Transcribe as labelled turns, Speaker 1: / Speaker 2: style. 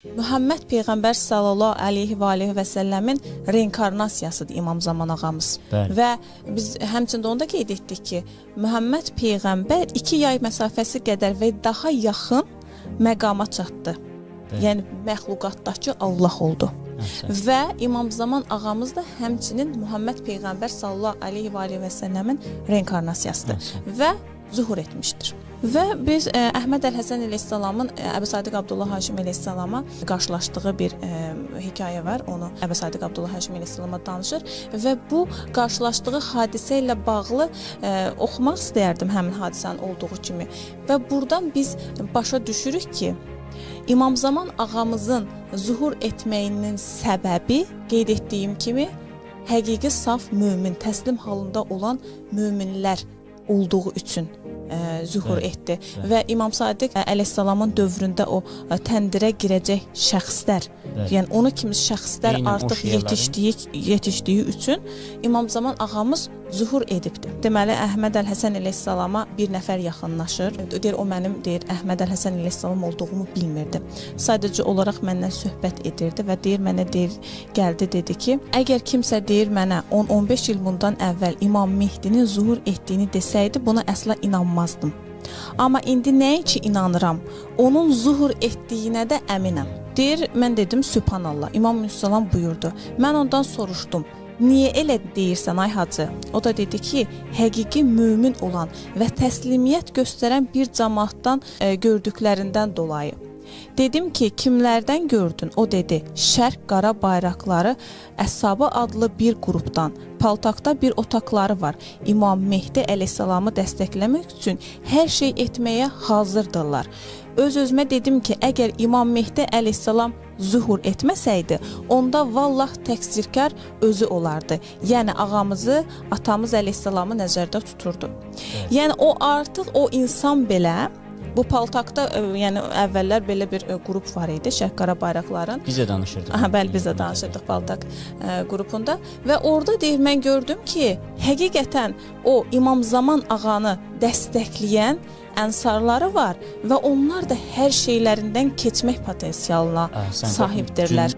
Speaker 1: Muhammed Peyğəmbər sallallahu aleyhi və səlləmin reinkarnasiyasıdır İmam Zaman ağamız.
Speaker 2: Bəli.
Speaker 1: Və biz həmçində onu da qeyd etdik ki, Muhammed Peyğəmbər 2 yay məsafəsi qədər və daha yaxın məqama çatdı.
Speaker 2: Bəli.
Speaker 1: Yəni məxluqatdakı Allah oldu. Və İmam Zaman ağamız da həmçinin Muhammed Peyğəmbər sallallahu aleyhi və səlləmin reinkarnasiyasıdır və zuhur etmişdir. Və biz Əhməd Əl-Həsən əleyhissalamın Əbu Sadiq Abdullah Haşim əleyhissalama qarşılaşdığı bir hekayə var. Onu Əbu Sadiq Abdullah Haşim əleyhissalama danışır və bu qarşılaşdığı hadisə ilə bağlı oxumaq istəyərdim həmin hadisənin olduğu kimi. Və buradan biz başa düşürük ki, İmam Zaman ağamızın zuhur etməyinin səbəbi qeyd etdiyim kimi həqiqi saf mömin, təslim halında olan möminlər olduğu üçün zuhur etdi. Və İmam Sadiq əleyhissalamın dövründə o təndirə girəcək şəxslər, yəni onu kimi şəxslər artıq yetişdiyi üçün İmam Zaman ağamız zuhur edibdir. Deməli, Əhməd Əl-Həsən əleyhissalama bir nəfər yaxınlaşır. Deyir, o mənim Əhməd Əl-Həsən əleyhissalam olduğumu bilmirdi. Sadəcə olaraq məndən söhbət edirdi və mənə gəldi, dedi ki, əgər kimsə deyir mənə 10-15 il bundan əvvəl İmam Mehdinin zuhur etdiyini desəydi, buna əsla inanmazdım. Amma indi nəinki inanıram, onun zuhur etdiyinə də əminəm. Deyir, mən dedim, Sübhanallah. İmam Müsəllam buyurdu. Mən ondan soruşdum. Niyə elə deyirsən ay hacı? O da dedi ki, həqiqi mömin olan və təslimiyyət göstərən bir cəmaatdan gördüklərindən dolayı. Dedim ki, kimlərdən gördün? O dedi, Şərq qara bayraqları Əs-Saba adlı bir qrupdan, paltaqda bir otaqları var. İmam Mehdi əleyhissalamı dəstəkləmək üçün hər şey etməyə hazırdırlar. Öz-özümə dedim ki, əgər İmam Mehdi əleyhissalam zuhur etməsəydi, onda vallah təqsirkar özü olardı. Yəni ağamızı, atamız əleyhissalamı nəzərdə tuturdu. Evet. Yəni o artıq o insan belə bu paltaqda, yəni əvvəllər belə bir qrup var idi, Şərq qara bayraqların.
Speaker 2: Bizə danışırdıq.
Speaker 1: Bəli, bizə danışırdıq paltaq qrupunda və orada deyir, mən gördüm ki, həqiqətən o İmam Zaman ağanı dəstəkləyən ənsarları var və onlar da hər şeylərindən keçmək potensialına sahibdirlər.